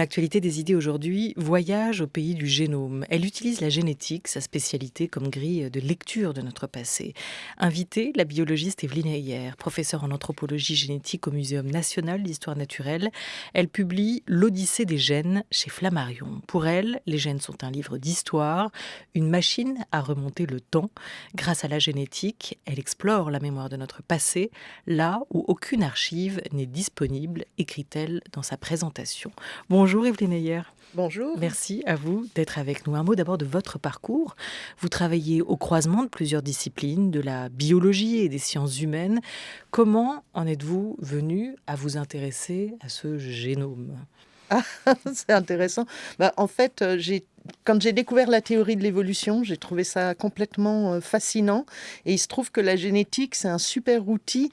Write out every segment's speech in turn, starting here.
l'actualité des idées aujourd'hui, voyage au pays du génome. Elle utilise la génétique, sa spécialité, comme grille de lecture de notre passé. Invitée, la biologiste Evelyne Heyer, professeure en anthropologie génétique au Muséum national d'histoire naturelle. Elle publie L'Odyssée des gènes chez Flammarion. Pour elle, les gènes sont un livre d'histoire, une machine à remonter le temps. Grâce à la génétique, elle explore la mémoire de notre passé, là où aucune archive n'est disponible, écrit-elle dans sa présentation. Bonjour Evelyne Heyer. Bonjour. Merci à vous d'être avec nous. Un mot d'abord de votre parcours. Vous travaillez au croisement de plusieurs disciplines, de la biologie et des sciences humaines. Comment en êtes-vous venu à vous intéresser à ce génome ? Ah, c'est intéressant. En fait, quand j'ai découvert la théorie de l'évolution, j'ai trouvé ça complètement fascinant. Et il se trouve que la génétique, c'est un super outil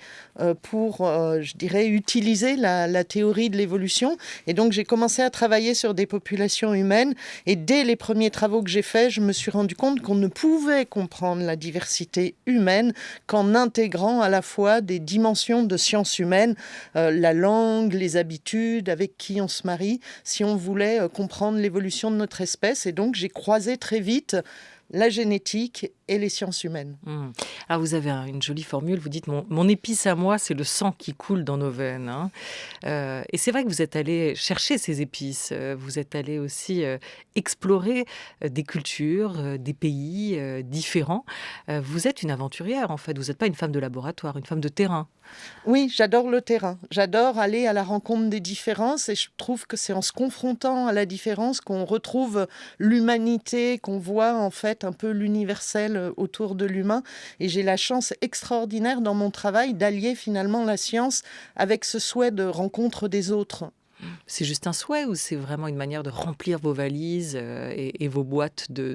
pour, je dirais, utiliser la théorie de l'évolution. Et donc, j'ai commencé à travailler sur des populations humaines. Et dès les premiers travaux que j'ai faits, je me suis rendu compte qu'on ne pouvait comprendre la diversité humaine qu'en intégrant à la fois des dimensions de sciences humaines, la langue, les habitudes, avec qui on se marie, si on voulait comprendre l'évolution de notre espèce. Et donc, j'ai croisé très vite la génétique et les sciences humaines. Alors, vous avez une jolie formule, vous dites mon épice à moi, c'est le sang qui coule dans nos veines. Et c'est vrai que vous êtes allé chercher ces épices, vous êtes allé aussi explorer des cultures, des pays différents. Vous êtes une aventurière, en fait, vous n'êtes pas une femme de laboratoire, une femme de terrain. Oui, j'adore le terrain. J'adore aller à la rencontre des différences et je trouve que c'est en se confrontant à la différence qu'on retrouve l'humanité, qu'on voit en fait un peu l'universel autour de l'humain. Et j'ai la chance extraordinaire dans mon travail d'allier finalement la science avec ce souhait de rencontre des autres. C'est juste un souhait ou c'est vraiment une manière de remplir vos valises et vos boîtes de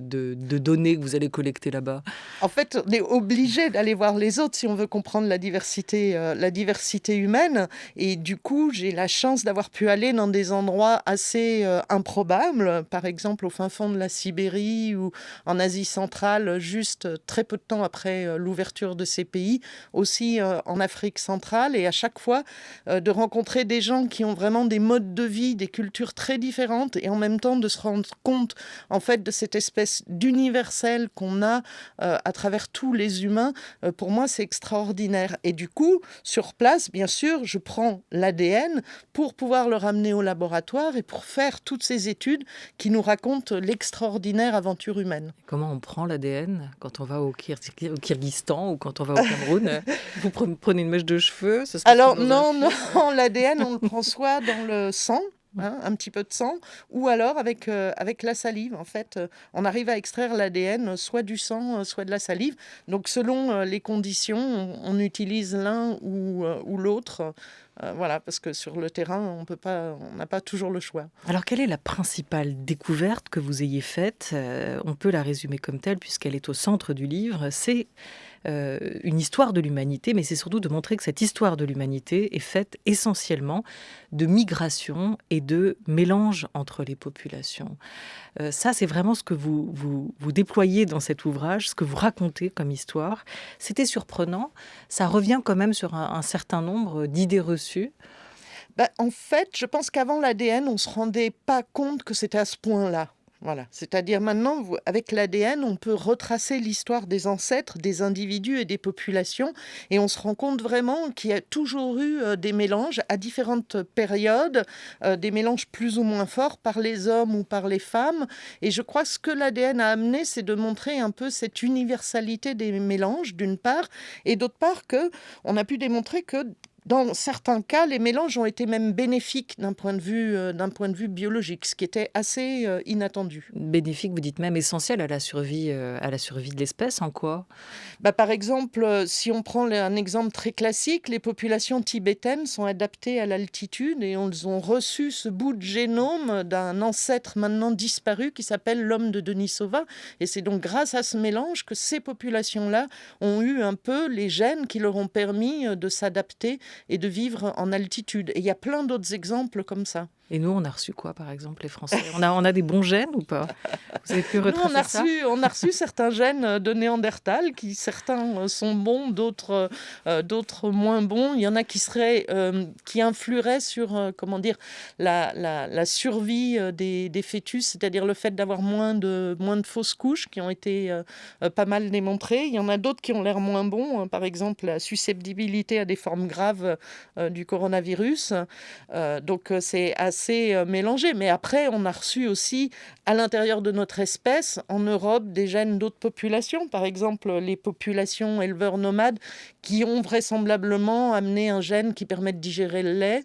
données que vous allez collecter là-bas ? En fait, on est obligé d'aller voir les autres si on veut comprendre la diversité humaine. Et du coup, j'ai la chance d'avoir pu aller dans des endroits assez improbables, par exemple au fin fond de la Sibérie ou en Asie centrale, juste très peu de temps après l'ouverture de ces pays, aussi en Afrique centrale. Et à chaque fois, de rencontrer des gens qui ont vraiment des modes de vie, des cultures très différentes et en même temps de se rendre compte en fait de cette espèce d'universel qu'on a à travers tous les humains, pour moi c'est extraordinaire. Et du coup, sur place, bien sûr, je prends l'ADN pour pouvoir le ramener au laboratoire et pour faire toutes ces études qui nous racontent l'extraordinaire aventure humaine. Comment on prend l'ADN quand on va au Kyrgyzstan ou quand on va au Cameroun ? Vous prenez une mèche de cheveux ? Ça se Alors retrouve dans un non, film non, l'ADN on le prend soit dans le sang, un petit peu de sang, ou alors avec la salive. En fait, on arrive à extraire l'ADN soit du sang, soit de la salive. Donc, selon les conditions, on utilise l'un ou l'autre. Voilà, parce que sur le terrain, on n'a pas toujours le choix. Alors, quelle est la principale découverte que vous ayez faite ? On peut la résumer comme telle, puisqu'elle est au centre du livre. C'est une histoire de l'humanité, mais c'est surtout de montrer que cette histoire de l'humanité est faite essentiellement de migration et de mélange entre les populations. Ça, c'est vraiment ce que vous déployez dans cet ouvrage, ce que vous racontez comme histoire. C'était surprenant. Ça revient quand même sur un certain nombre d'idées reçues. En fait, je pense qu'avant l'ADN, on ne se rendait pas compte que c'était à ce point-là. Voilà. C'est-à-dire maintenant, avec l'ADN, on peut retracer l'histoire des ancêtres, des individus et des populations. Et on se rend compte vraiment qu'il y a toujours eu des mélanges à différentes périodes, des mélanges plus ou moins forts par les hommes ou par les femmes. Et je crois que ce que l'ADN a amené, c'est de montrer un peu cette universalité des mélanges, d'une part, et d'autre part qu'on a pu démontrer que dans certains cas, les mélanges ont été même bénéfiques d'un point de vue biologique, ce qui était assez inattendu. Bénéfique, vous dites même essentiel à la survie de l'espèce, en quoi ? Par exemple, si on prend un exemple très classique, les populations tibétaines sont adaptées à l'altitude et elles ont reçu ce bout de génome d'un ancêtre maintenant disparu qui s'appelle l'homme de Denisova. Et c'est donc grâce à ce mélange que ces populations-là ont eu un peu les gènes qui leur ont permis de s'adapter et de vivre en altitude. Et il y a plein d'autres exemples comme ça. Et nous, on a reçu quoi, par exemple, les Français? On a des bons gènes ou pas? Vous avez pu Nous, retracer ça? on a reçu certains gènes de Néandertal, qui certains sont bons, d'autres moins bons. Il y en a qui influeraient sur, comment dire, la survie des fœtus, c'est-à-dire le fait d'avoir moins de fausses couches, qui ont été pas mal démontrées. Il y en a d'autres qui ont l'air moins bons, hein. Par exemple, la susceptibilité à des formes graves du coronavirus. Donc c'est assez mélangé. Mais après, on a reçu aussi à l'intérieur de notre espèce, en Europe, des gènes d'autres populations. Par exemple, les populations éleveurs nomades qui ont vraisemblablement amené un gène qui permet de digérer le lait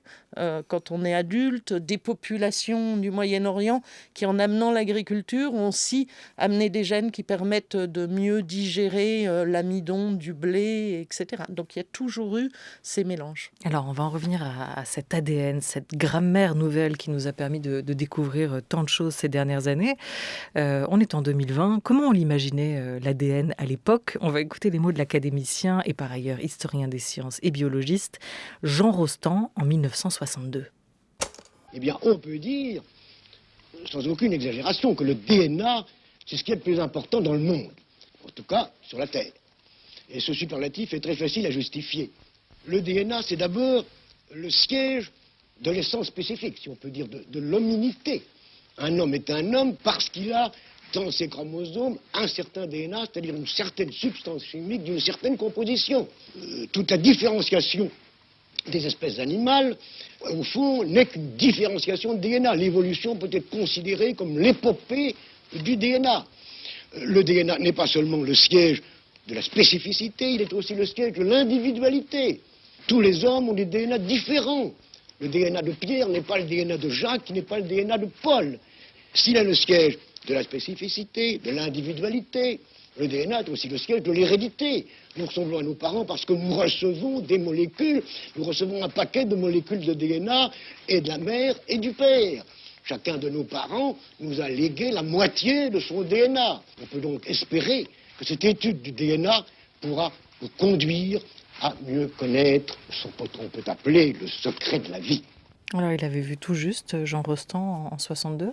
quand on est adulte. Des populations du Moyen-Orient qui, en amenant l'agriculture, ont aussi amené des gènes qui permettent de mieux digérer l'amidon du blé, etc. Donc il y a toujours eu ces mélanges. Alors, on va en revenir à cet ADN, cette grammaire nouvelle qui nous a permis de découvrir tant de choses ces dernières années. On est en 2020. Comment on l'imaginait, l'ADN à l'époque? On va écouter les mots de l'académicien et par ailleurs historien des sciences et biologiste Jean Rostand en 1962. Eh bien, on peut dire, sans aucune exagération, que le DNA, c'est ce qui est le plus important dans le monde. En tout cas, sur la Terre. Et ce superlatif est très facile à justifier. Le DNA, c'est d'abord le siège de l'essence spécifique, si on peut dire, de l'hominité. Un homme est un homme parce qu'il a dans ses chromosomes un certain DNA, c'est-à-dire une certaine substance chimique d'une certaine composition. Toute la différenciation des espèces animales, au fond, n'est qu'une différenciation de DNA. L'évolution peut être considérée comme l'épopée du DNA. Le DNA n'est pas seulement le siège de la spécificité, il est aussi le siège de l'individualité. Tous les hommes ont des DNA différents. Le DNA de Pierre n'est pas le DNA de Jacques, qui n'est pas le DNA de Paul. S'il est le siège de la spécificité, de l'individualité, le DNA est aussi le siège de l'hérédité. Nous ressemblons à nos parents parce que nous recevons des molécules, nous recevons un paquet de molécules de DNA et de la mère et du père. Chacun de nos parents nous a légué la moitié de son DNA. On peut donc espérer que cette étude du DNA pourra nous conduire à mieux connaître ce qu'on peut appeler le secret de la vie. Alors, il avait vu tout juste Jean Rostand en 62.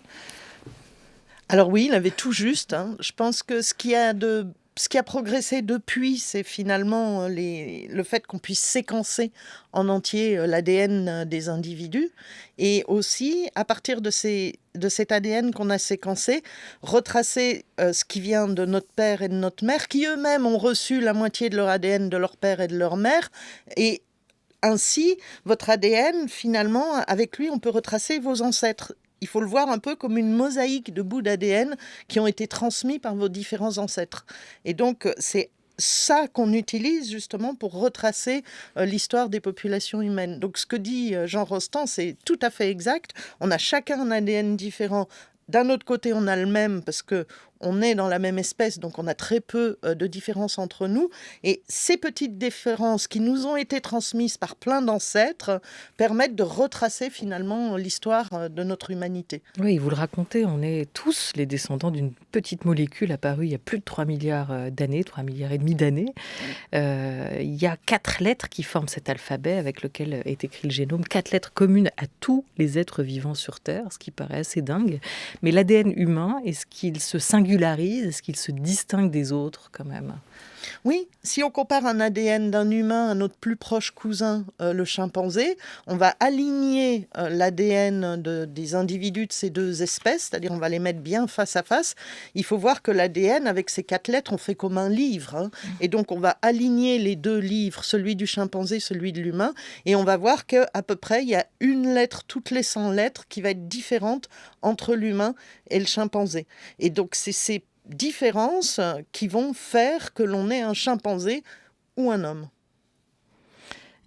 Alors oui, il avait tout juste, hein. Je pense que ce qui a progressé depuis, c'est finalement le fait qu'on puisse séquencer en entier l'ADN des individus. Et aussi, à partir de cet ADN qu'on a séquencé, retracer ce qui vient de notre père et de notre mère, qui eux-mêmes ont reçu la moitié de leur ADN de leur père et de leur mère. Et ainsi, votre ADN, finalement, avec lui, on peut retracer vos ancêtres. Il faut le voir un peu comme une mosaïque de bouts d'ADN qui ont été transmis par vos différents ancêtres. Et donc, c'est ça qu'on utilise justement pour retracer l'histoire des populations humaines. Donc, ce que dit Jean Rostand, c'est tout à fait exact. On a chacun un ADN différent. D'un autre côté, on a le même parce que on est dans la même espèce, donc on a très peu de différences entre nous. Et ces petites différences qui nous ont été transmises par plein d'ancêtres permettent de retracer finalement l'histoire de notre humanité. Oui, vous le racontez, on est tous les descendants d'une petite molécule apparue il y a plus de 3 milliards d'années, 3 milliards et demi d'années. Il y a 4 lettres qui forment cet alphabet avec lequel est écrit le génome, 4 lettres communes à tous les êtres vivants sur Terre, ce qui paraît assez dingue. Mais l'ADN humain, est-ce qu'il se singularise? Est-ce qu'il se distingue des autres quand même? Oui, si on compare un ADN d'un humain à notre plus proche cousin, le chimpanzé, on va aligner l'ADN des individus de ces deux espèces, c'est-à-dire on va les mettre bien face à face. Il faut voir que l'ADN, avec ces 4 lettres, on fait comme un livre, hein. Et donc on va aligner les 2 livres, celui du chimpanzé, celui de l'humain, et on va voir qu'à peu près, il y a une lettre toutes les 100 lettres qui va être différente entre l'humain et le chimpanzé. Et donc c'est ces différences qui vont faire que l'on est un chimpanzé ou un homme.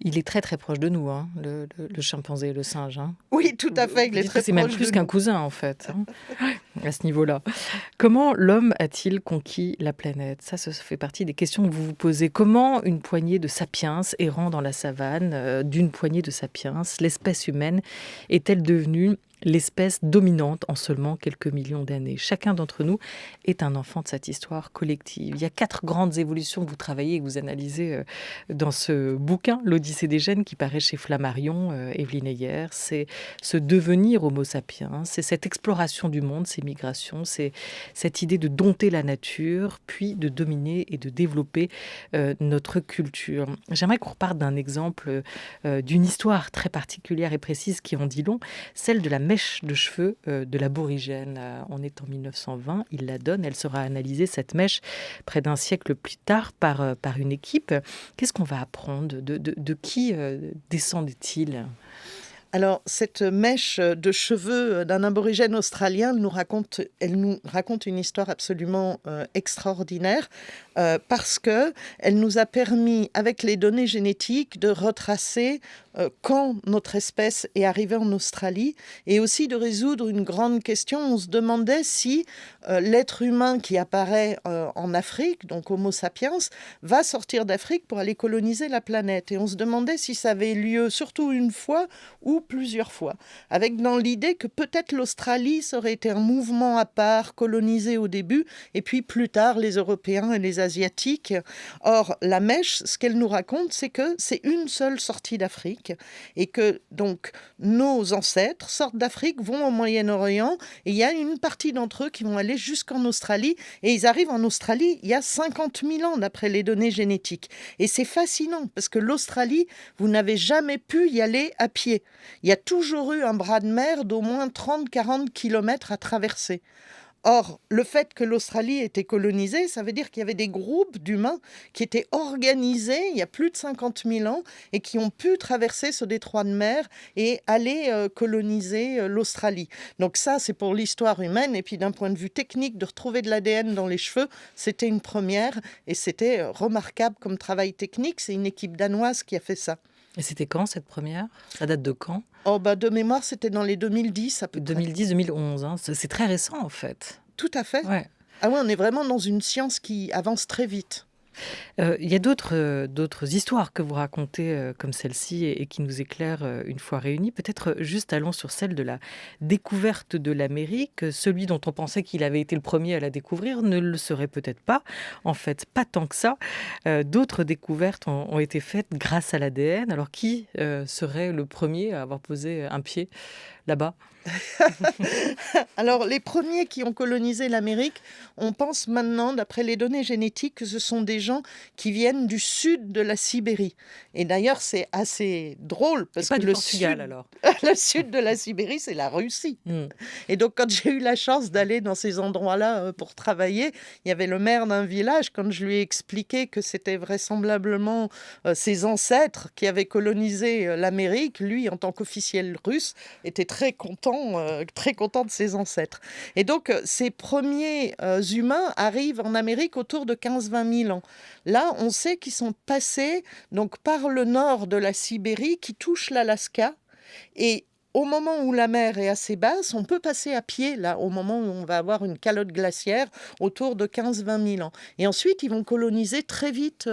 Il est très très proche de nous, hein, le chimpanzé et le singe. Hein. Oui, tout à fait. Il est très C'est même proche plus de qu'un nous. cousin en fait. Hein. à ce niveau-là. Comment l'homme a-t-il conquis la planète? Ça fait partie des questions que vous vous posez. Comment une poignée de sapiens errant dans la savane, d'une poignée de sapiens, l'espèce humaine est-elle devenue l'espèce dominante en seulement quelques millions d'années? Chacun d'entre nous est un enfant de cette histoire collective. Il y a 4 grandes évolutions que vous travaillez et que vous analysez dans ce bouquin, L'Odyssée des gènes, qui paraît chez Flammarion, Evelyne Heyer. C'est ce devenir Homo sapiens, c'est cette exploration du monde, ces migrations, c'est cette idée de dompter la nature, puis de dominer et de développer notre culture. J'aimerais qu'on reparte d'un exemple, d'une histoire très particulière et précise qui en dit long, celle de la mèche de cheveux de l'aborigène. On est en 1920, il la donne, elle sera analysée, cette mèche, près d'un siècle plus tard par une équipe. Nous Qu'est-ce qu'on va apprendre? De qui descendait-il? Alors, cette mèche de cheveux d'un aborigène australien, elle nous raconte une histoire absolument extraordinaire parce qu'elle nous a permis, avec les données génétiques, de retracer quand notre espèce est arrivée en Australie et aussi de résoudre une grande question. On se demandait si l'être humain qui apparaît en Afrique, donc Homo sapiens, va sortir d'Afrique pour aller coloniser la planète. Et on se demandait si ça avait lieu surtout une fois ou plusieurs fois, avec dans l'idée que peut-être l'Australie ça aurait été un mouvement à part, colonisé au début, et puis plus tard les Européens et les Asiatiques. Or, la mèche, ce qu'elle nous raconte, c'est que c'est une seule sortie d'Afrique, et que donc nos ancêtres sortent d'Afrique, vont au Moyen-Orient, et il y a une partie d'entre eux qui vont aller jusqu'en Australie, et ils arrivent en Australie il y a 50 000 ans d'après les données génétiques. Et c'est fascinant, parce que l'Australie, vous n'avez jamais pu y aller à pied. Il y a toujours eu un bras de mer d'au moins 30-40 kilomètres à traverser. Or, le fait que l'Australie était colonisée, ça veut dire qu'il y avait des groupes d'humains qui étaient organisés il y a plus de 50 000 ans et qui ont pu traverser ce détroit de mer et aller coloniser l'Australie. Donc ça, c'est pour l'histoire humaine. Et puis d'un point de vue technique, de retrouver de l'ADN dans les cheveux, c'était une première et c'était remarquable comme travail technique. C'est une équipe danoise qui a fait ça. Et c'était quand cette première? Ça date de quand? De mémoire, c'était dans les 2010 à peu près. 2010-2011, hein. C'est très récent en fait. Tout à fait. Ouais. Ah ouais, on est vraiment dans une science qui avance très vite. Il y a d'autres histoires que vous racontez comme celle-ci et qui nous éclairent une fois réunis. Peut-être juste allons sur celle de la découverte de l'Amérique. Celui dont on pensait qu'il avait été le premier à la découvrir ne le serait peut-être pas. En fait, pas tant que ça. D'autres découvertes ont été faites grâce à l'ADN. Alors, qui serait le premier à avoir posé un pied là-bas? Alors, les premiers qui ont colonisé l'Amérique, on pense maintenant, d'après les données génétiques, que ce sont des gens qui viennent du sud de la Sibérie. Et d'ailleurs, c'est assez drôle, parce Pas que du le Portugal sud, alors. le sud de la Sibérie, c'est la Russie. Et donc, quand j'ai eu la chance d'aller dans ces endroits-là pour travailler, il y avait le maire d'un village, quand je lui ai expliqué que c'était vraisemblablement ses ancêtres qui avaient colonisé l'Amérique, lui, en tant qu'officiel russe, était très content de ses ancêtres. Et donc, ces premiers humains arrivent en Amérique autour de 15-20 000 ans. Là, on sait qu'ils sont passés donc, par le nord de la Sibérie qui touche l'Alaska. Et au moment où la mer est assez basse, on peut passer à pied, là, au moment où on va avoir une calotte glaciaire, autour de 15-20 000 ans. Et ensuite, ils vont coloniser très vite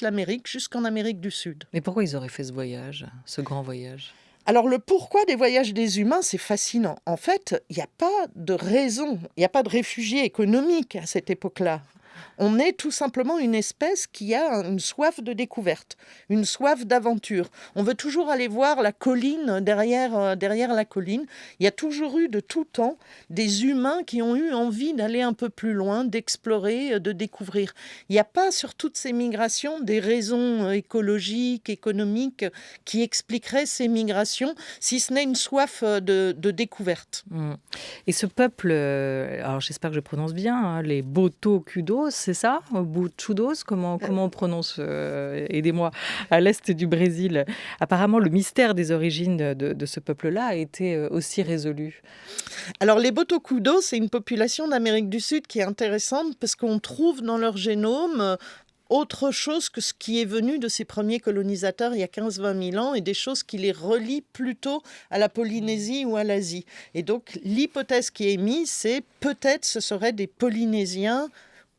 l'Amérique, jusqu'en Amérique du Sud. Mais pourquoi ils auraient fait ce voyage, ce grand voyage? Alors, le pourquoi des voyages des humains, c'est fascinant. En fait, il n'y a pas de raison, il n'y a pas de réfugiés économiques à cette époque-là. On est tout simplement une espèce qui a une soif de découverte, une soif d'aventure. On veut toujours aller voir la colline derrière la colline. Il y a toujours eu de tout temps des humains qui ont eu envie d'aller un peu plus loin, d'explorer, de découvrir. Il n'y a pas sur toutes ces migrations des raisons écologiques, économiques qui expliqueraient ces migrations, si ce n'est une soif de découverte. Et ce peuple, alors j'espère que je prononce bien, hein, les Boto-Cudos, c'est ça? Boto-Cudos, comment on prononce aidez-moi, à l'est du Brésil. Apparemment, le mystère des origines de ce peuple-là a été aussi résolu. Alors, les Boto-Cudos, c'est une population d'Amérique du Sud qui est intéressante parce qu'on trouve dans leur génome autre chose que ce qui est venu de ces premiers colonisateurs il y a 15-20 000 ans et des choses qui les relient plutôt à la Polynésie ou à l'Asie. Et donc l'hypothèse qui est émise, c'est peut-être ce seraient des Polynésiens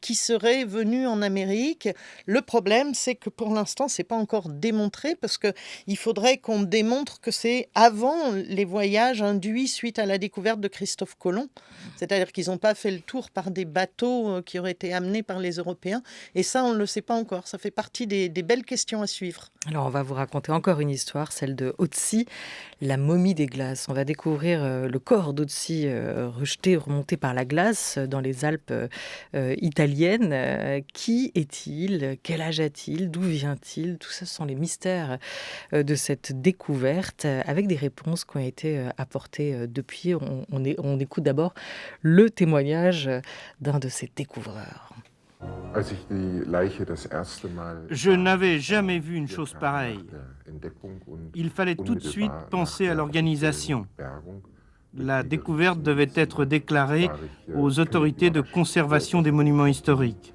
qui seraient venus en Amérique. Le problème, c'est que pour l'instant, ce n'est pas encore démontré parce qu'il faudrait qu'on démontre que c'est avant les voyages induits suite à la découverte de Christophe Colomb. C'est-à-dire qu'ils n'ont pas fait le tour par des bateaux qui auraient été amenés par les Européens. Et ça, on ne le sait pas encore. Ça fait partie des belles questions à suivre. Alors, on va vous raconter encore une histoire, celle de Otzi, la momie des glaces. On va découvrir le corps d'Otzi rejeté, remonté par la glace dans les Alpes italiennes. Qui est-il? Quel âge a-t-il? D'où vient-il? Tout ça, ce sont les mystères de cette découverte, avec des réponses qui ont été apportées depuis. On écoute d'abord le témoignage d'un de ces découvreurs. Je n'avais jamais vu une chose pareille. Il fallait tout de suite penser à l'organisation. La découverte devait être déclarée aux autorités de conservation des monuments historiques.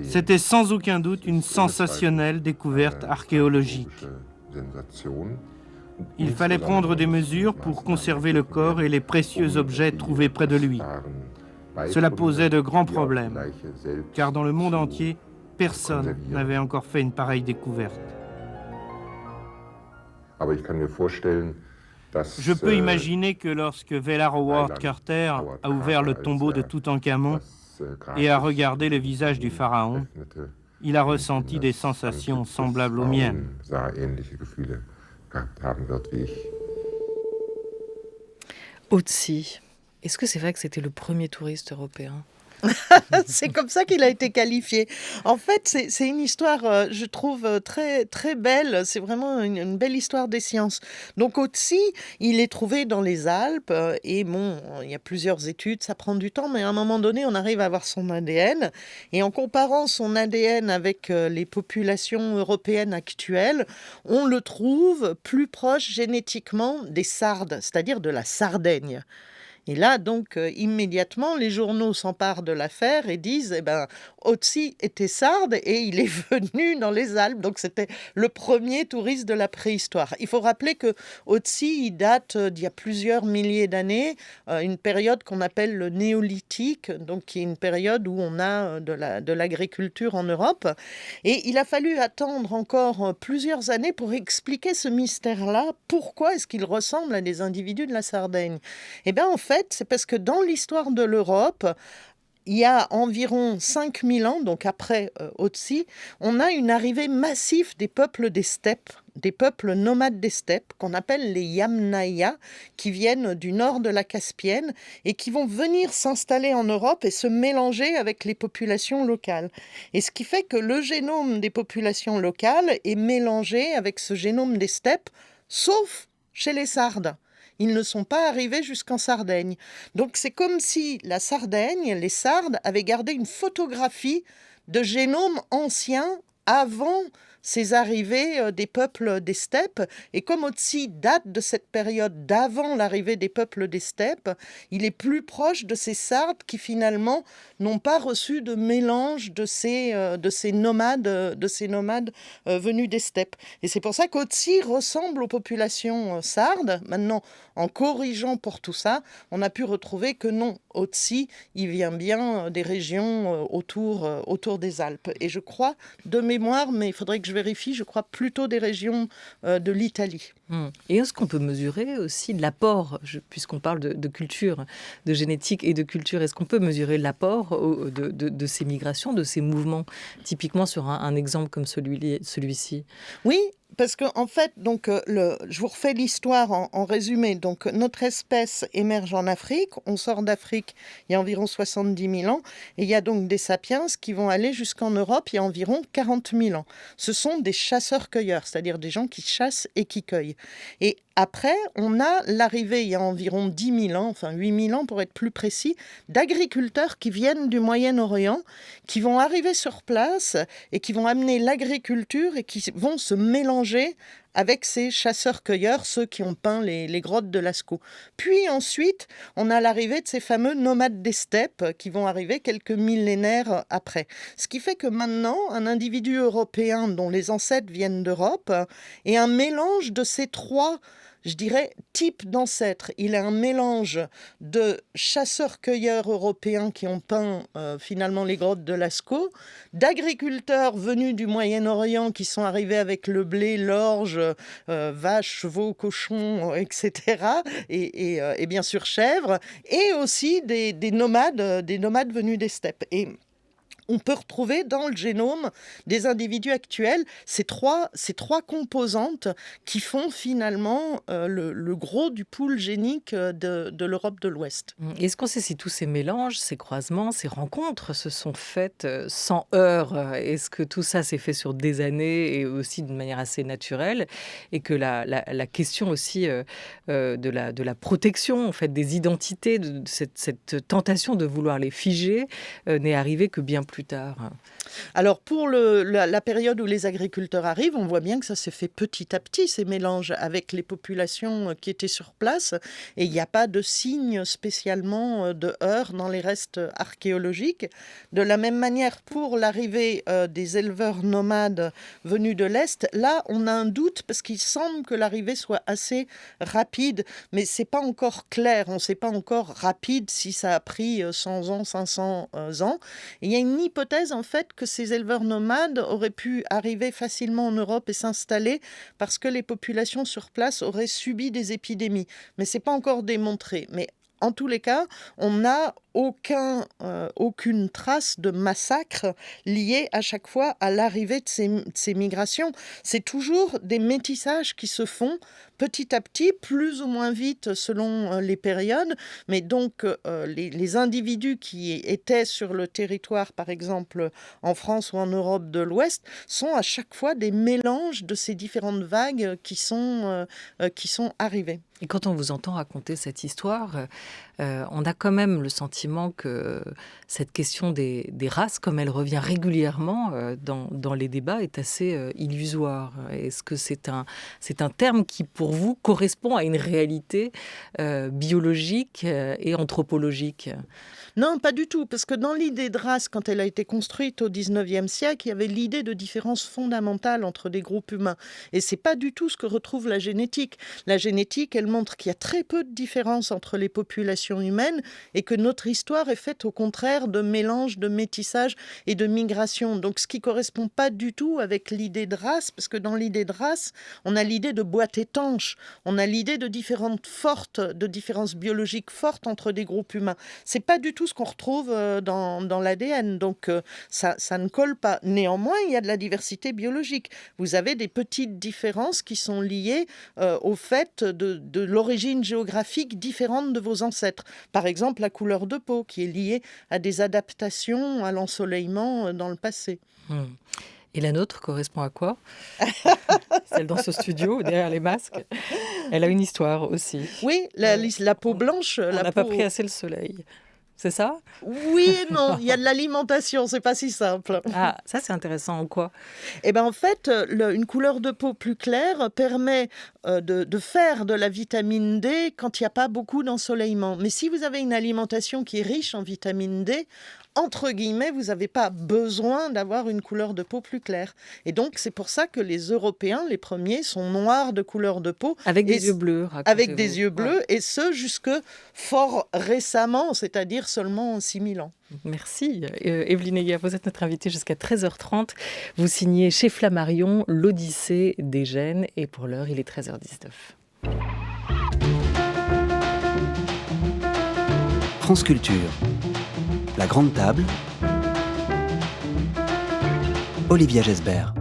C'était sans aucun doute une sensationnelle découverte archéologique. Il fallait prendre des mesures pour conserver le corps et les précieux objets trouvés près de lui. Cela posait de grands problèmes, car dans le monde entier, personne n'avait encore fait une pareille découverte. Je peux imaginer que lorsque Wellar Howard Carter a ouvert le tombeau de Toutankhamon et a regardé le visage du pharaon, il a ressenti des sensations semblables aux miennes. Otzi, est-ce que c'est vrai que c'était le premier touriste européen? C'est comme ça qu'il a été qualifié. En fait, c'est une histoire, je trouve, très, très belle. C'est vraiment une belle histoire des sciences. Donc, Otzi, il est trouvé dans les Alpes. Et bon, il y a plusieurs études, ça prend du temps, mais à un moment donné, on arrive à avoir son ADN. Et en comparant son ADN avec les populations européennes actuelles, on le trouve plus proche génétiquement des Sardes, c'est-à-dire de la Sardaigne. Et là, donc, immédiatement, les journaux s'emparent de l'affaire et disent, Otzi était sarde et il est venu dans les Alpes. Donc, c'était le premier touriste de la préhistoire. Il faut rappeler que Otzi, il date d'il y a plusieurs milliers d'années, une période qu'on appelle le néolithique, donc qui est une période où on a de l'agriculture en Europe. Et il a fallu attendre encore plusieurs années pour expliquer ce mystère-là. Pourquoi est-ce qu'il ressemble à des individus de la Sardaigne? Eh bien, en fait, c'est parce que dans l'histoire de l'Europe, il y a environ 5000 ans, donc après Otzi, on a une arrivée massive des peuples des steppes, des peuples nomades des steppes, qu'on appelle les Yamnaya, qui viennent du nord de la Caspienne et qui vont venir s'installer en Europe et se mélanger avec les populations locales. Et ce qui fait que le génome des populations locales est mélangé avec ce génome des steppes, sauf chez les Sardes. Ils ne sont pas arrivés jusqu'en Sardaigne. Donc c'est comme si la Sardaigne, les Sardes, avaient gardé une photographie de génome ancien avant ces arrivées des peuples des steppes. Et comme Otzi date de cette période d'avant l'arrivée des peuples des steppes, il est plus proche de ces Sardes qui finalement n'ont pas reçu de mélange de ces nomades venus des steppes. Et c'est pour ça qu'Otzi ressemble aux populations sardes. Maintenant, en corrigeant pour tout ça, on a pu retrouver que non, Otzi, il vient bien des régions autour des Alpes. Et je crois, de mémoire, mais il faudrait que je vérifie, je crois plutôt des régions de l'Italie. Et est-ce qu'on peut mesurer aussi l'apport, puisqu'on parle de culture, de génétique et de culture, est-ce qu'on peut mesurer l'apport de ces migrations, de ces mouvements, typiquement sur un exemple comme celui-ci? Oui, parce qu'en fait, donc, je vous refais l'histoire en résumé. Donc, notre espèce émerge en Afrique. On sort d'Afrique il y a environ 70 000 ans. Et il y a donc des sapiens qui vont aller jusqu'en Europe il y a environ 40 000 ans. Ce sont des chasseurs-cueilleurs, c'est-à-dire des gens qui chassent et qui cueillent. Et après, on a l'arrivée, il y a environ 10 000 ans, enfin 8 000 ans pour être plus précis, d'agriculteurs qui viennent du Moyen-Orient, qui vont arriver sur place et qui vont amener l'agriculture et qui vont se mélanger avec ces chasseurs-cueilleurs, ceux qui ont peint les grottes de Lascaux. Puis ensuite, on a l'arrivée de ces fameux nomades des steppes qui vont arriver quelques millénaires après. Ce qui fait que maintenant, un individu européen dont les ancêtres viennent d'Europe est un mélange de ces trois, je dirais, type d'ancêtres. Il est un mélange de chasseurs-cueilleurs européens qui ont peint finalement les grottes de Lascaux, d'agriculteurs venus du Moyen-Orient qui sont arrivés avec le blé, l'orge, vaches, chevaux, cochons, etc. Et bien sûr chèvres, et aussi des nomades venus des steppes. Et on peut retrouver dans le génome des individus actuels ces trois composantes qui font finalement le gros du pool génique de l'Europe de l'Ouest. Est-ce qu'on sait si tous ces mélanges, ces croisements, ces rencontres se sont faites sans heurts? Est-ce que tout ça s'est fait sur des années et aussi d'une manière assez naturelle, et que la question aussi de la protection en fait, des identités, de cette tentation de vouloir les figer, n'est arrivée que bien plus tard? Alors pour la période où les agriculteurs arrivent, on voit bien que ça s'est fait petit à petit, ces mélanges avec les populations qui étaient sur place, et il n'y a pas de signe spécialement de heurts dans les restes archéologiques. De la même manière, pour l'arrivée des éleveurs nomades venus de l'Est, là on a un doute parce qu'il semble que l'arrivée soit assez rapide, mais c'est pas encore clair, on ne sait pas encore rapide si ça a pris 100 ans, 500 ans. Et il y a une hypothèse en fait que ces éleveurs nomades auraient pu arriver facilement en Europe et s'installer parce que les populations sur place auraient subi des épidémies. Mais ce n'est pas encore démontré. Mais en tous les cas, on n'a aucune trace de massacre lié à chaque fois à l'arrivée de ces migrations. C'est toujours des métissages qui se font petit à petit, plus ou moins vite selon les périodes. Mais donc, les individus qui étaient sur le territoire, par exemple en France ou en Europe de l'Ouest, sont à chaque fois des mélanges de ces différentes vagues qui sont arrivées. Et quand on vous entend raconter cette histoire, on a quand même le sentiment que cette question des races, comme elle revient régulièrement dans les débats, est assez illusoire. Est-ce que c'est un terme qui, pour vous, correspond à une réalité biologique et anthropologique ? Non, pas du tout, parce que dans l'idée de race, quand elle a été construite au XIXe siècle, il y avait l'idée de différence fondamentale entre des groupes humains. Et c'est pas du tout ce que retrouve la génétique. La génétique, elle montre qu'il y a très peu de différence entre les populations humaines et que notre histoire est faite au contraire de mélange, de métissage et de migration. Donc ce qui correspond pas du tout avec l'idée de race, parce que dans l'idée de race, on a l'idée de boîte étanche, on a l'idée de différences biologiques fortes entre des groupes humains. C'est pas du tout ce qu'on retrouve dans l'ADN. Donc ça ne colle pas. Néanmoins, il y a de la diversité biologique. Vous avez des petites différences qui sont liées au fait de l'origine géographique différente de vos ancêtres. Par exemple, la couleur de peau qui est liée à des adaptations à l'ensoleillement dans le passé. Et la nôtre correspond à quoi? Celle dans ce studio, derrière les masques. Elle a une histoire aussi. Oui, la peau blanche. On n'a pas pris assez le soleil. C'est ça? Oui et non, il y a de l'alimentation, c'est pas si simple. Ah, ça c'est intéressant, en quoi? Eh bien en fait, une couleur de peau plus claire permet de faire de la vitamine D quand il n'y a pas beaucoup d'ensoleillement. Mais si vous avez une alimentation qui est riche en vitamine D, entre guillemets, vous n'avez pas besoin d'avoir une couleur de peau plus claire. Et donc, c'est pour ça que les Européens, les premiers, sont noirs de couleur de peau. Avec des yeux bleus, avec des yeux bleus, et ce, jusque fort récemment, c'est-à-dire seulement 6000 ans. Merci. Evelyne Heyer, vous êtes notre invitée jusqu'à 13h30. Vous signez chez Flammarion l'Odyssée des gènes, et pour l'heure, il est 13h19. France Culture. La Grande Table, Olivia Gesbert.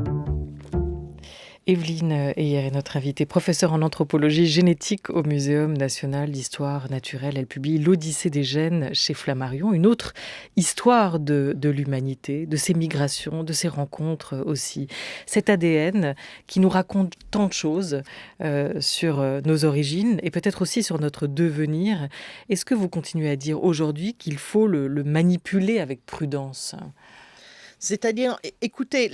Evelyne Heyer est notre invitée, professeure en anthropologie génétique au Muséum national d'histoire naturelle. Elle publie l'Odyssée des gènes chez Flammarion, une autre histoire de l'humanité, de ses migrations, de ses rencontres aussi. Cet ADN qui nous raconte tant de choses sur nos origines et peut-être aussi sur notre devenir. Est-ce que vous continuez à dire aujourd'hui qu'il faut le manipuler avec prudence ? C'est-à-dire, écoutez,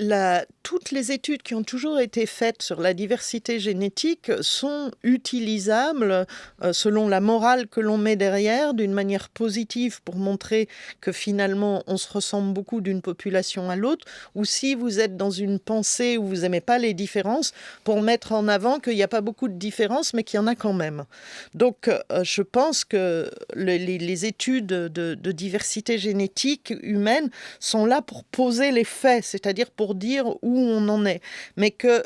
toutes les études qui ont toujours été faites sur la diversité génétique sont utilisables selon la morale que l'on met derrière, d'une manière positive pour montrer que finalement on se ressemble beaucoup d'une population à l'autre, ou si vous êtes dans une pensée où vous n'aimez pas les différences, pour mettre en avant qu'il n'y a pas beaucoup de différences, mais qu'il y en a quand même. Donc je pense que les études de diversité génétique humaine sont là pour poser les faits, c'est-à-dire pour dire où on en est. Mais que,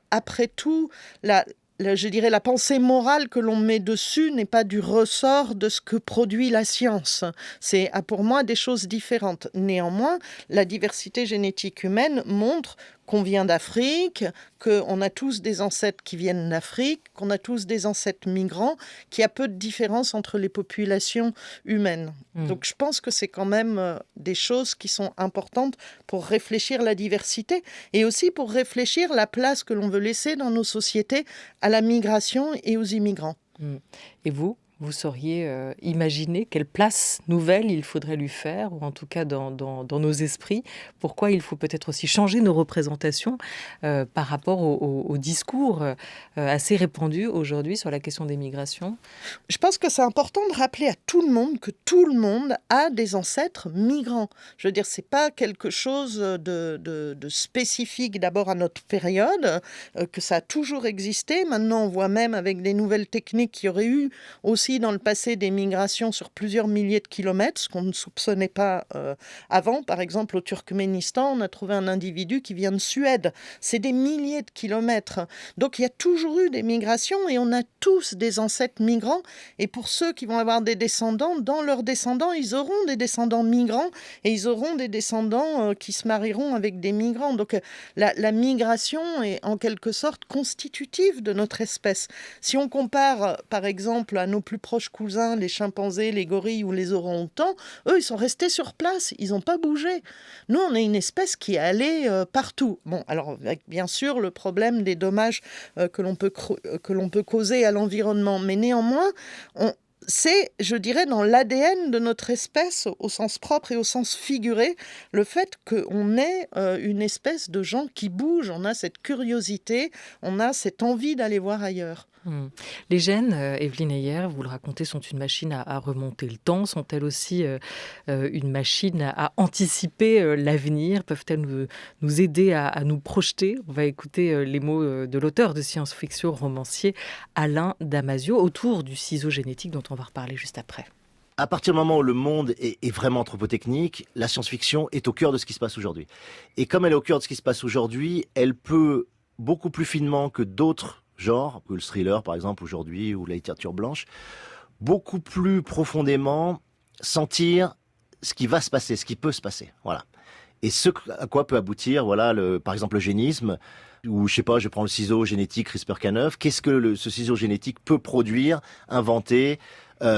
après tout, je dirais la pensée morale que l'on met dessus n'est pas du ressort de ce que produit la science. C'est pour moi des choses différentes. Néanmoins, la diversité génétique humaine montre qu'on vient d'Afrique, qu'on a tous des ancêtres qui viennent d'Afrique, qu'on a tous des ancêtres migrants, qu'il y a peu de différence entre les populations humaines. Donc je pense que c'est quand même des choses qui sont importantes pour réfléchir la diversité et aussi pour réfléchir la place que l'on veut laisser dans nos sociétés à la migration et aux immigrants. Et vous sauriez imaginer quelle place nouvelle il faudrait lui faire, ou en tout cas dans nos esprits? Pourquoi il faut peut-être aussi changer nos représentations par rapport au discours assez répandu aujourd'hui sur la question des migrations? Je pense que c'est important de rappeler à tout le monde que tout le monde a des ancêtres migrants. Je veux dire, c'est pas quelque chose de spécifique d'abord à notre période, que ça a toujours existé. Maintenant, on voit même avec des nouvelles techniques qu'il y aurait eu aussi dans le passé des migrations sur plusieurs milliers de kilomètres, ce qu'on ne soupçonnait pas avant. Par exemple, au Turkménistan, on a trouvé un individu qui vient de Suède. C'est des milliers de kilomètres. Donc, il y a toujours eu des migrations et on a tous des ancêtres migrants. Et pour ceux qui vont avoir des descendants, dans leurs descendants, ils auront des descendants migrants et ils auront des descendants qui se marieront avec des migrants. Donc, la migration est en quelque sorte constitutive de notre espèce. Si on compare, par exemple, à nos plus proches cousins, les chimpanzés, les gorilles ou les orang-outans, eux, ils sont restés sur place, ils n'ont pas bougé. Nous, on est une espèce qui est allée partout. Bon, alors, avec bien sûr le problème des dommages que l'on peut causer à l'environnement, mais néanmoins, c'est, je dirais, dans l'ADN de notre espèce, au sens propre et au sens figuré, le fait qu'on est une espèce de gens qui bougent, on a cette curiosité, on a cette envie d'aller voir ailleurs. Les gènes, Evelyne Heyer, vous le racontez, sont une machine à remonter le temps. Sont-elles aussi une machine à anticiper l'avenir? Peuvent-elles nous aider à nous projeter? On va écouter les mots de l'auteur de science-fiction romancier Alain Damasio autour du ciseau génétique dont on va reparler juste après. À partir du moment où le monde est vraiment anthropotechnique, la science-fiction est au cœur de ce qui se passe aujourd'hui. Et comme elle est au cœur de ce qui se passe aujourd'hui, elle peut beaucoup plus finement que d'autres genre, que le thriller par exemple aujourd'hui, ou la littérature blanche, beaucoup plus profondément sentir ce qui va se passer, ce qui peut se passer, voilà. Et ce à quoi peut aboutir, voilà, par exemple l'eugénisme, ou je sais pas, je prends le ciseau génétique CRISPR-Cas9, qu'est-ce que ce ciseau génétique peut produire, inventer,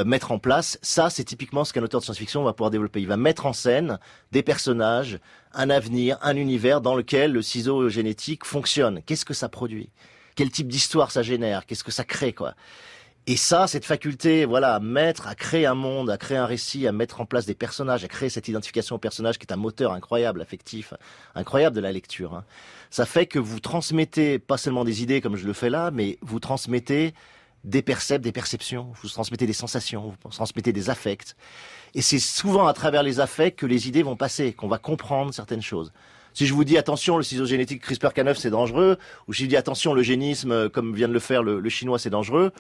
mettre en place? Ça, c'est typiquement ce qu'un auteur de science-fiction va pouvoir développer. Il va mettre en scène des personnages, un avenir, un univers dans lequel le ciseau génétique fonctionne. Qu'est-ce que ça produit? Quel type d'histoire ça génère? Qu'est-ce que ça crée, quoi? Et ça, cette faculté, voilà, à créer un monde, à créer un récit, à mettre en place des personnages, à créer cette identification au personnage qui est un moteur incroyable, affectif, incroyable de la lecture, hein. Ça fait que vous transmettez pas seulement des idées comme je le fais là, mais vous transmettez des perceptions, vous transmettez des sensations, vous transmettez des affects. Et c'est souvent à travers les affects que les idées vont passer, qu'on va comprendre certaines choses. Si je vous dis attention, le ciseau génétique CRISPR-Cas9 c'est dangereux, ou si je dis attention, l'eugénisme, comme vient de le faire le chinois, c'est dangereux,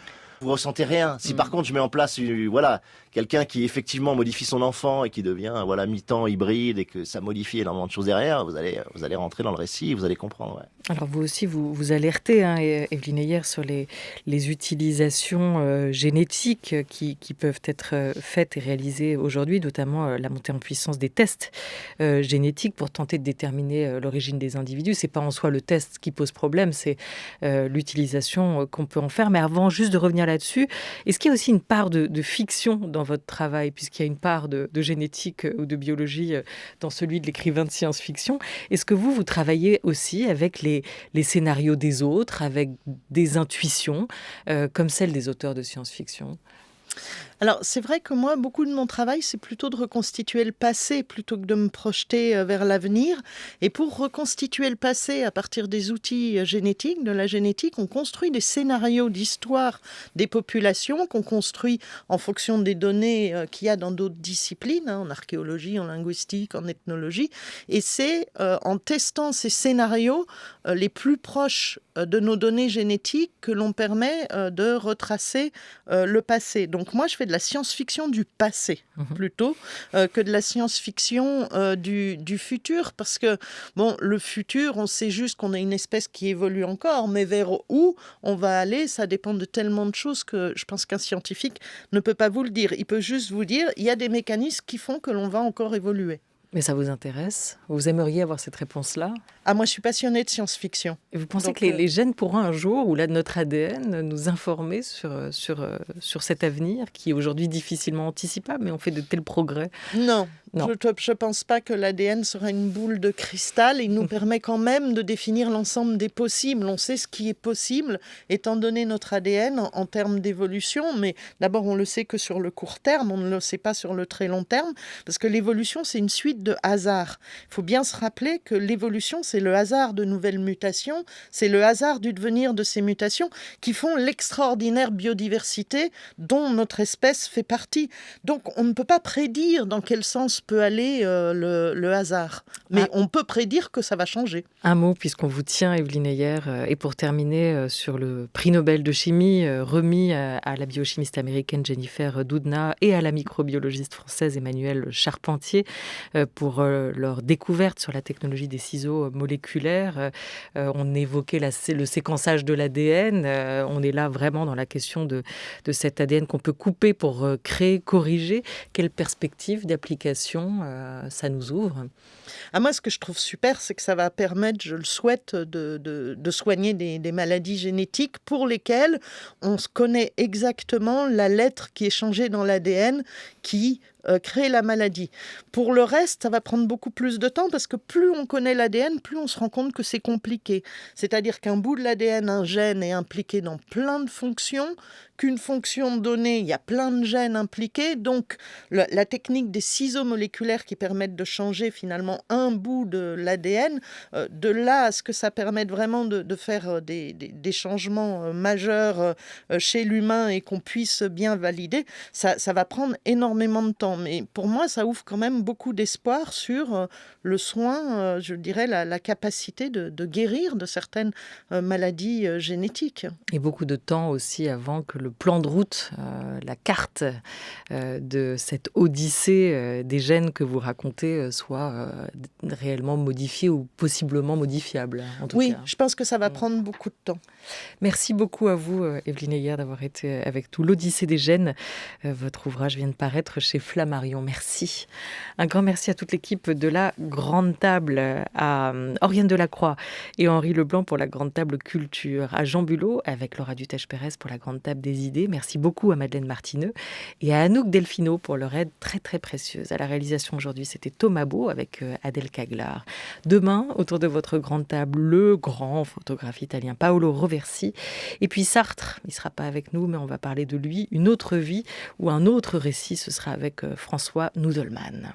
vous ressentez rien. Si par contre je mets en place voilà, quelqu'un qui effectivement modifie son enfant et qui devient voilà, mi-temps hybride et que ça modifie énormément de choses derrière, vous allez rentrer dans le récit et vous allez comprendre. Ouais. Alors vous aussi, vous alertez, hein, Evelyne Heyer, sur les utilisations génétiques qui peuvent être faites et réalisées aujourd'hui, notamment la montée en puissance des tests génétiques pour tenter de déterminer l'origine des individus. C'est pas en soi le test qui pose problème, c'est l'utilisation qu'on peut en faire. Mais avant juste de revenir là-dessus, est-ce qu'il y a aussi une part de fiction dans votre travail, puisqu'il y a une part de génétique ou de biologie dans celui de l'écrivain de science-fiction? Est-ce que vous travaillez aussi avec les scénarios des autres, avec des intuitions, comme celles des auteurs de science-fiction? Alors, c'est vrai que moi, beaucoup de mon travail, c'est plutôt de reconstituer le passé plutôt que de me projeter vers l'avenir. Et pour reconstituer le passé à partir des outils génétiques, de la génétique, on construit des scénarios d'histoire des populations qu'on construit en fonction des données qu'il y a dans d'autres disciplines, en archéologie, en linguistique, en ethnologie. Et c'est en testant ces scénarios les plus proches de nos données génétiques que l'on permet de retracer le passé. Donc moi, je fais de la science-fiction du passé plutôt que de la science-fiction du futur, parce que bon, le futur, on sait juste qu'on a une espèce qui évolue encore, mais vers où on va aller, ça dépend de tellement de choses que je pense qu'un scientifique ne peut pas vous le dire. Il peut juste vous dire, il y a des mécanismes qui font que l'on va encore évoluer. Mais ça vous intéresse? Vous aimeriez avoir cette réponse-là? Ah, moi, je suis passionnée de science-fiction. Et vous pensez Donc, que les gènes pourront un jour, ou là, notre ADN, nous informer sur cet avenir qui est aujourd'hui difficilement anticipable, mais on fait de tels progrès? Non. Non. Je ne pense pas que l'ADN sera une boule de cristal. Il nous permet quand même de définir l'ensemble des possibles. On sait ce qui est possible, étant donné notre ADN en termes d'évolution. Mais d'abord, on le sait que sur le court terme, on ne le sait pas sur le très long terme, parce que l'évolution, c'est une suite de hasards. Il faut bien se rappeler que l'évolution, c'est le hasard de nouvelles mutations, c'est le hasard du devenir de ces mutations qui font l'extraordinaire biodiversité dont notre espèce fait partie. Donc, on ne peut pas prédire dans quel sens peut aller le hasard. Mais on peut prédire que ça va changer. Un mot, puisqu'on vous tient, Evelyne Heyer, et pour terminer sur le prix Nobel de chimie remis à la biochimiste américaine Jennifer Doudna et à la microbiologiste française Emmanuelle Charpentier pour leur découverte sur la technologie des ciseaux moléculaires. On évoquait le séquençage de l'ADN. On est là vraiment dans la question de cet ADN qu'on peut couper pour créer, corriger. Quelle perspective d'application ça nous ouvre? Moi, ce que je trouve super, c'est que ça va permettre, je le souhaite, de soigner des maladies génétiques pour lesquelles on connaît exactement la lettre qui est changée dans l'ADN qui crée la maladie. Pour le reste, ça va prendre beaucoup plus de temps parce que plus on connaît l'ADN, plus on se rend compte que c'est compliqué. C'est-à-dire qu'un bout de l'ADN, un gène, est impliqué dans plein de fonctions, qu'une fonction donnée, il y a plein de gènes impliqués. Donc, la technique des ciseaux moléculaires qui permettent de changer finalement un bout de l'ADN, de là à ce que ça permette vraiment de faire des changements majeurs chez l'humain et qu'on puisse bien valider, ça va prendre énormément de temps. Mais pour moi, ça ouvre quand même beaucoup d'espoir sur le soin, je dirais, la capacité de guérir de certaines maladies génétiques. Et beaucoup de temps aussi avant que le plan de route, la carte de cette odyssée des gènes que vous racontez soit réellement modifiée ou possiblement modifiable, en tout cas. Oui, je pense que ça va prendre beaucoup de temps. Merci beaucoup à vous, Evelyne Heyer, d'avoir été avec nous. L'Odyssée des gènes, votre ouvrage vient de paraître chez Flammarion. Merci. Un grand merci à toute l'équipe de la Grande Table, à Oriane Delacroix et Henri Leblanc pour la Grande Table Culture, à Jean Bulot avec Laura Dutèche-Pérez pour la Grande Table des idées. Merci beaucoup à Madeleine Martineux et à Anouk Delfino pour leur aide très très précieuse. À la réalisation aujourd'hui, c'était Thomas Beau avec Adèle Caglar. Demain, autour de votre Grande Table, le grand photographe italien Paolo Roversi. Et puis Sartre, il ne sera pas avec nous, mais on va parler de lui, une autre vie ou un autre récit, ce sera avec François Nudelman.